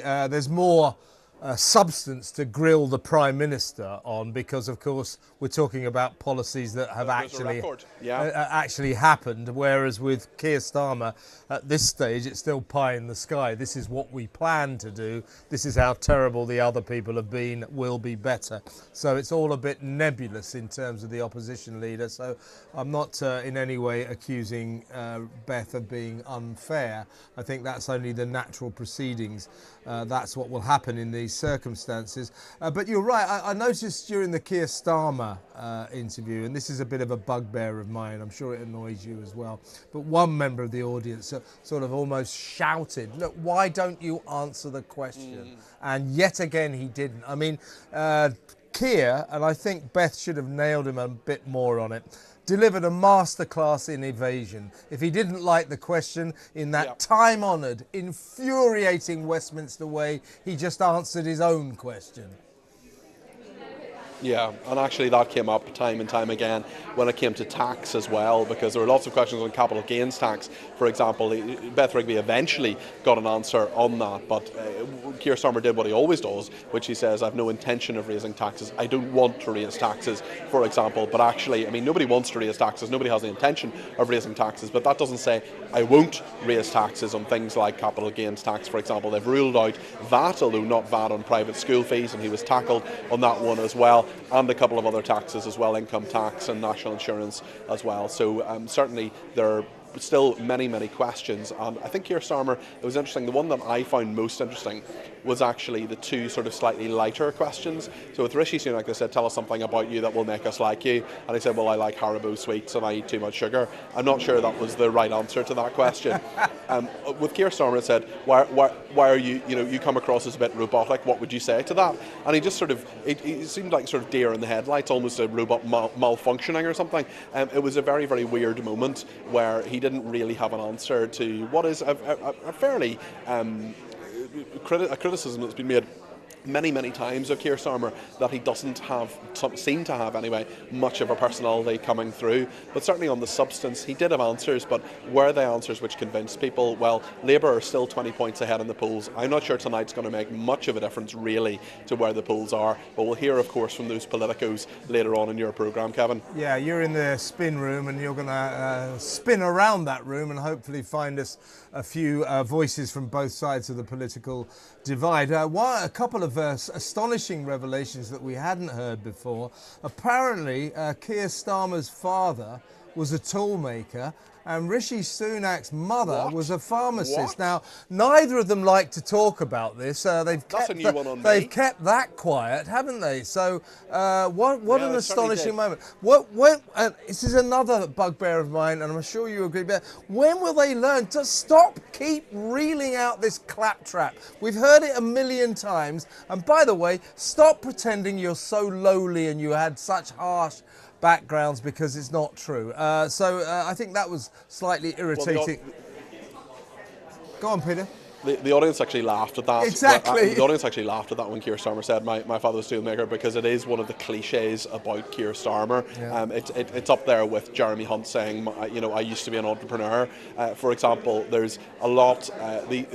there's more substance to grill the Prime Minister on, because of course we're talking about policies that have actually happened, whereas with Keir Starmer at this stage it's still pie in the sky. This is what we plan to do, this is how terrible the other people have been, will be better. So it's all a bit nebulous in terms of the opposition leader. So I'm not in any way accusing Beth of being unfair. I think that's only the natural proceedings. That's what will happen in these circumstances. But you're right, I noticed during the Keir Starmer interview, and this is a bit of a bugbear of mine, I'm sure it annoys you as well, but one member of the audience sort of almost shouted, look, why don't you answer the question? And yet again he didn't. I mean, Keir, and I think Beth should have nailed him a bit more on it, delivered a masterclass in evasion. If he didn't like the question in that time-honoured, infuriating Westminster way, he just answered his own question. Yeah, and actually that came up time and time again when it came to tax as well, because there were lots of questions on capital gains tax, for example. Beth Rigby eventually got an answer on that, but Keir Starmer did what he always does, which he says, I have no intention of raising taxes, I don't want to raise taxes, for example. But actually, I mean, nobody wants to raise taxes, nobody has the intention of raising taxes, but that doesn't say I won't raise taxes on things like capital gains tax, for example. They've ruled out VAT, although not VAT on private school fees, and he was tackled on that one as well, and a couple of other taxes as well, income tax and national insurance as well. So certainly there are still many, many questions. And I think Keir Starmer, it was interesting, the one that I found most interesting was actually the two sort of slightly lighter questions. So with Rishi Sunak, they said, tell us something about you that will make us like you. And he said, well, I like Haribo sweets and I eat too much sugar. I'm not sure that was the right answer to that question. With Keir Starmer, it said, why are you, you come across as a bit robotic, what would you say to that? And he just sort of, it seemed like sort of deer in the headlights, almost a robot malfunctioning or something. It was a very, very weird moment where he didn't really have an answer to what is a fairly a criticism that's been made many, many times of Keir Starmer, that he doesn't seem to have anyway, much of a personality coming through. But certainly on the substance, he did have answers, but were they answers which convinced people? Well, Labour are still 20 points ahead in the polls. I'm not sure tonight's going to make much of a difference, really, to where the polls are. But we'll hear, of course, from those politicos later on in your programme, Kevin. Yeah, you're in the spin room, and you're going to spin around that room and hopefully find us a few voices from both sides of the political divide. A couple of astonishing revelations that we hadn't heard before. Apparently, Keir Starmer's father was a toolmaker, and Rishi Sunak's mother was a pharmacist. Now, neither of them like to talk about this. They've kept that quiet, haven't they? So, what an astonishing moment. This is another bugbear of mine, and I'm sure you agree, but when will they learn to keep reeling out this claptrap? We've heard it a million times. And by the way, stop pretending you're so lowly and you had such harsh backgrounds, because it's not true. So I think that was slightly irritating. Go on, Peter. The audience actually laughed at that. Exactly. The audience actually laughed at that when Keir Starmer said, my father was a toolmaker, because it is one of the cliches about Keir Starmer. Yeah. It's up there with Jeremy Hunt saying, I used to be an entrepreneur. For example, there's a lot.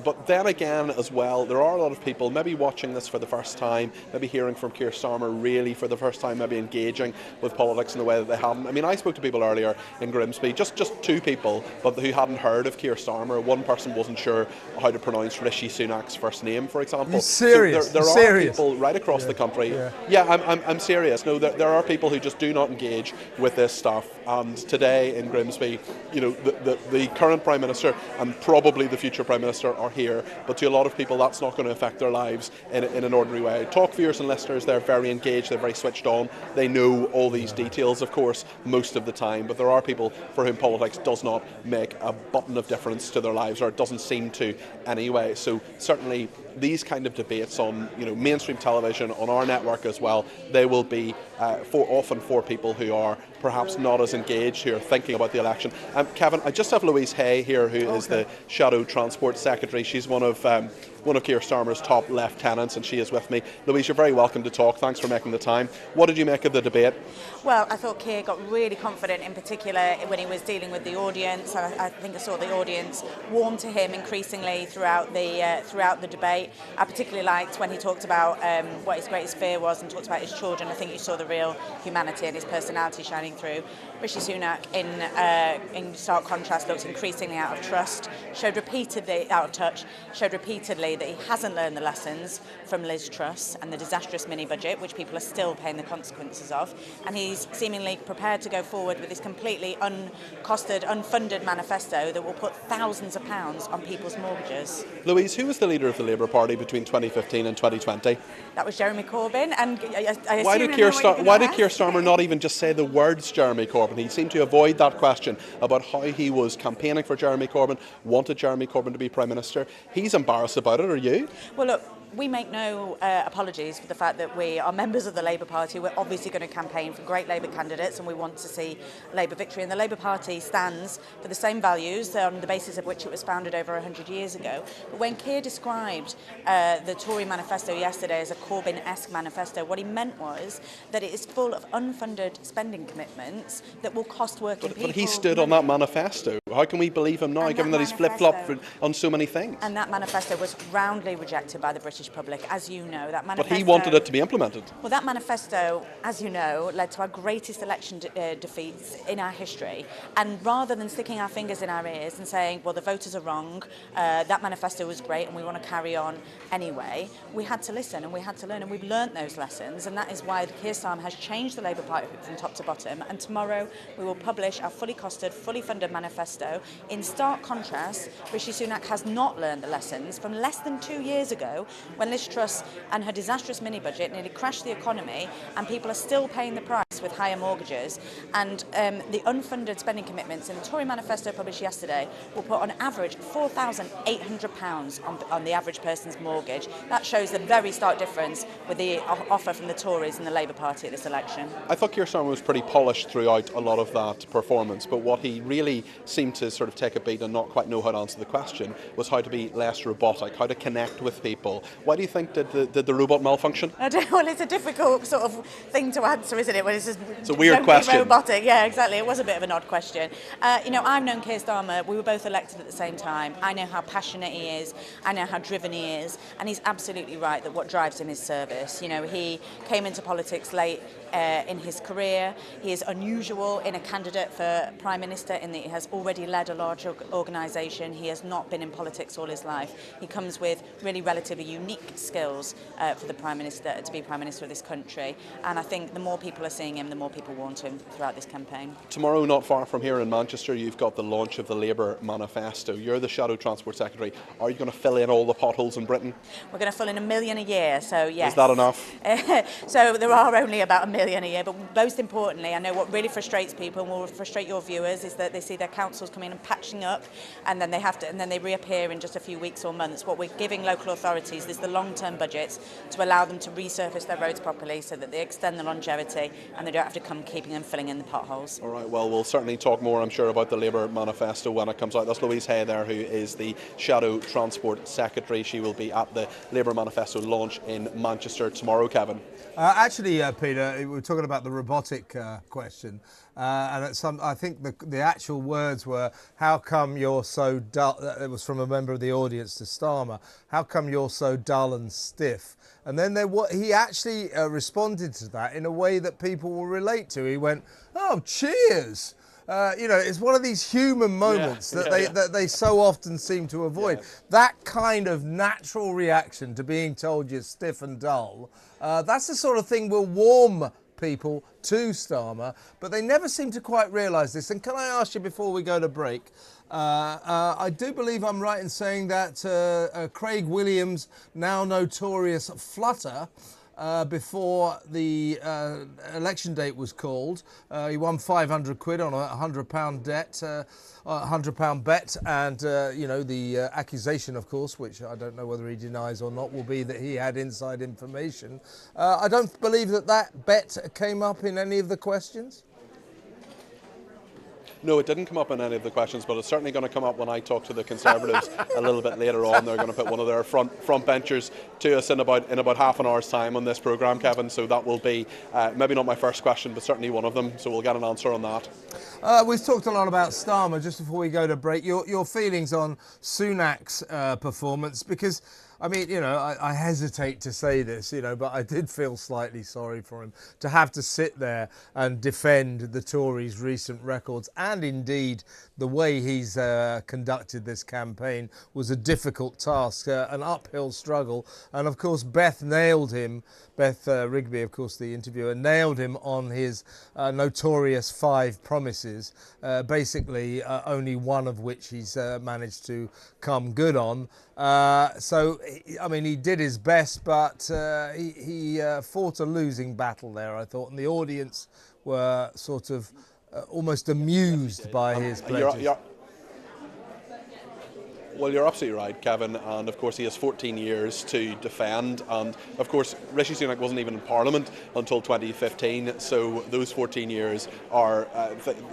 But then again, as well, there are a lot of people maybe watching this for the first time, maybe hearing from Keir Starmer really for the first time, maybe engaging with politics in the way that they haven't. I mean, I spoke to people earlier in Grimsby, just two people, but who hadn't heard of Keir Starmer. One person wasn't sure how to pronounce Rishi Sunak's first name, for example. You're serious? So there are people right across the country. I'm serious. No, there are people who just do not engage with this stuff. And today in Grimsby, the current Prime Minister and probably the future Prime Minister are here. But to a lot of people, that's not going to affect their lives in an ordinary way. Talk viewers and listeners, they're very engaged, they're very switched on. They know all these details, of course, most of the time. But there are people for whom politics does not make a button of difference to their lives, or it doesn't seem to anyway. So certainly these kind of debates on mainstream television, on our network as well, they will be often for people who are perhaps not as engaged who are thinking about the election. Kevin, I just have Louise Haigh here, who is the Shadow Transport Secretary. She's one of Keir Starmer's top lieutenants, and she is with me. Louise, you're very welcome to talk. Thanks for making the time. What did you make of the debate? Well, I thought Keir got really confident, in particular when he was dealing with the audience. I think I saw the audience warm to him increasingly throughout the debate. I particularly liked when he talked about what his greatest fear was and talked about his children. I think you saw the real humanity and his personality shining through. Rishi Sunak, in stark contrast, looked increasingly out of touch, showed repeatedly that he hasn't learned the lessons from Liz Truss and the disastrous mini-budget, which people are still paying the consequences of, and he's seemingly prepared to go forward with this completely uncosted, unfunded manifesto that will put thousands of pounds on people's mortgages. Louise, who was the leader of the Labour Party between 2015 and 2020? That was Jeremy Corbyn, and I why did Keir Starmer not even just say the words Jeremy Corbyn? He seemed to avoid that question about how he was campaigning for Jeremy Corbyn, wanted Jeremy Corbyn to be Prime Minister. He's embarrassed about it, are you? Well, look, we make no apologies for the fact that we are members of the Labour Party. We're obviously going to campaign for great Labour candidates, and we want to see Labour victory. And the Labour Party stands for the same values on the basis of which it was founded over 100 years ago. But when Keir described the Tory manifesto yesterday as a Corbyn-esque manifesto, what he meant was that it is full of unfunded spending commitments that will cost working people. But he stood on that manifesto. How can we believe him now, given that he's flip-flopped on so many things? And that manifesto was roundly rejected by the British public, as you know. That manifesto, but he wanted it to be implemented. Well, that manifesto, as you know, led to our greatest election defeats in our history. And rather than sticking our fingers in our ears and saying, well, the voters are wrong, that manifesto was great and we want to carry on anyway, we had to listen and we had to learn, and we've learnt those lessons, and that is why Keir Starmer has changed the Labour Party from top to bottom. And tomorrow we will publish our fully costed, fully funded manifesto. In stark contrast, Rishi Sunak has not learned the lessons from less than 2 years ago, when Liz Truss and her disastrous mini-budget nearly crashed the economy, and people are still paying the price with higher mortgages. And the unfunded spending commitments in the Tory manifesto published yesterday will put on average £4,800 on the average person's mortgage. That shows the very stark difference with the offer from the Tories and the Labour Party at this election. I thought Keir Starmer was pretty polished throughout a lot of that performance, but what he really seemed to sort of take a beat and not quite know how to answer the question was how to be less robotic, how to connect with people. Why do you think did the robot malfunction? I don't know. Well, it's a difficult sort of thing to answer, isn't it? When it's a weird question. Robotic, yeah, exactly. It was a bit of an odd question. I've known Keir Starmer. We were both elected at the same time. I know how passionate he is. I know how driven he is, and he's absolutely right that what drives him is service. He came into politics late in his career. He is unusual in a candidate for Prime Minister in that he has already led a large organisation. He has not been in politics all his life. He comes with really relatively unique skills for the Prime Minister to be Prime Minister of this country, and I think the more people are seeing him, the more people want him throughout this campaign. Tomorrow, not far from here in Manchester, you've got the launch of the Labour manifesto. You're the Shadow Transport Secretary. Are you going to fill in all the potholes in Britain? We're going to fill in 1 million a year, so yes. Is that enough? So there are only about 1 million a year, but most importantly, I know what really frustrates people and will frustrate your viewers is that they see their councils coming and patching up, and then they reappear in just a few weeks or months. What we're giving local authorities is the long-term budgets to allow them to resurface their roads properly so that they extend the longevity and they don't have to come keeping and filling in the potholes. All right, well, we'll certainly talk more, I'm sure, about the Labour manifesto when it comes out. That's Louise Haigh there, who is the Shadow Transport Secretary. She will be at the Labour manifesto launch in Manchester tomorrow, Kevin. Actually, Peter, we were talking about the robotic question, and I think the actual words were, how come you're so dull? It was from a member of the audience to Starmer. How come you're so dull and stiff? And then he actually responded to that in a way that people will relate to. He went, oh, cheers. It's one of these human moments that they so often seem to avoid. Yeah. That kind of natural reaction to being told you're stiff and dull, that's the sort of thing will warm people to Starmer, but they never seem to quite realise this. And can I ask you before we go to break, I do believe I'm right in saying that Craig Williams, now notorious Flutter, before the election date was called, he won 500 quid on a £100 debt, £100 bet, and the accusation, of course, which I don't know whether he denies or not, will be that he had inside information. I don't believe that bet came up in any of the questions. No, it didn't come up in any of the questions, but it's certainly going to come up when I talk to the Conservatives a little bit later on. They're going to put one of their front benchers to us in about half an hour's time on this programme, Kevin. So that will be maybe not my first question, but certainly one of them. So we'll get an answer on that. We've talked a lot about Starmer. Just before we go to break, your feelings on Sunak's performance, because I mean, you know, I hesitate to say this, you know, but I did feel slightly sorry for him to have to sit there and defend the Tories' recent records, and indeed the way he's conducted this campaign was a difficult task, an uphill struggle. And of course, Beth Rigby, of course, the interviewer, nailed him on his notorious 5 promises, basically only one of which he's managed to come good on. So, I mean, he did his best, but he fought a losing battle there, I thought, and the audience were sort of almost amused by his pledges. Well, you're absolutely right, Kevin, and of course he has 14 years to defend, and of course Rishi Sunak wasn't even in Parliament until 2015, so those 14 years are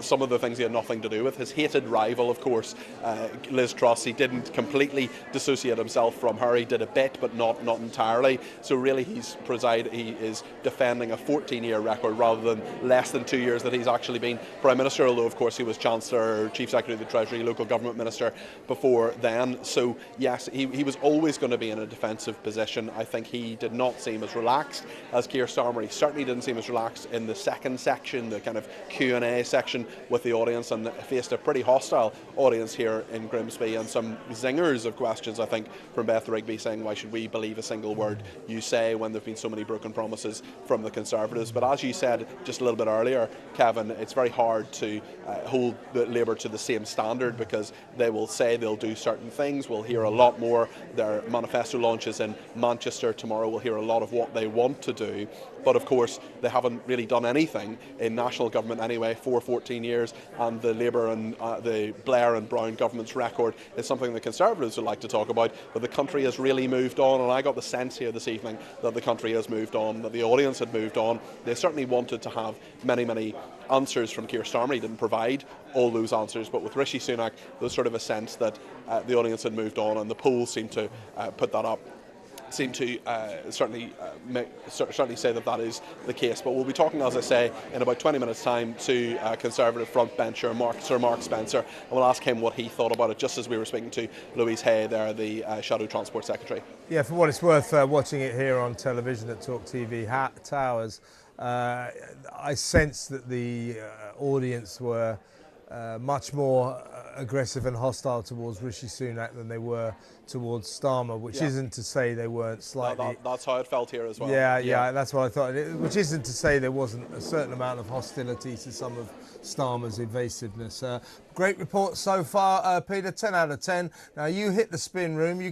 some of the things he had nothing to do with. His hated rival, of course, Liz Truss, he didn't completely dissociate himself from her. He did a bit, but not entirely. So really he is defending a 14-year record rather than less than 2 years that he's actually been Prime Minister, although of course he was Chancellor, Chief Secretary of the Treasury, Local Government Minister before then. So yes, he was always going to be in a defensive position. I think he did not seem as relaxed as Keir Starmer. He certainly didn't seem as relaxed in the second section, the kind of Q&A section with the audience, and faced a pretty hostile audience here in Grimsby, and some zingers of questions, I think, from Beth Rigby saying, why should we believe a single word you say when there have been so many broken promises from the Conservatives? But as you said just a little bit earlier, Kevin, it's very hard to hold the Labour to the same standard, because they will say they'll do certain things. We'll hear a lot more. Their manifesto launches in Manchester tomorrow. We'll hear a lot of what they want to do, but of course they haven't really done anything in national government anyway for 14 years, and the Labour and the Blair and Brown government's record is something the Conservatives would like to talk about, but the country has really moved on, and I got the sense here this evening that the country has moved on, that the audience had moved on. They certainly wanted to have many answers from Keir Starmer. He didn't provide all those answers, but with Rishi Sunak there was sort of a sense that the audience had moved on, and the polls seem to put that up, seem to certainly say that is the case. But we'll be talking, as I say, in about 20 minutes' time to Conservative frontbencher Sir Mark Spencer, and we'll ask him what he thought about it, just as we were speaking to Louise Haigh there, the Shadow Transport Secretary. Yeah, for what it's worth, watching it here on television at TalkTV Towers, I sense that the audience were much more aggressive and hostile towards Rishi Sunak than they were towards Starmer, which isn't to say they weren't slightly... That's how it felt here as well. Yeah, that's what I thought. Which isn't to say there wasn't a certain amount of hostility to some of Starmer's evasiveness. Great report so far, Peter, 10 out of 10. Now, you hit the spin room. You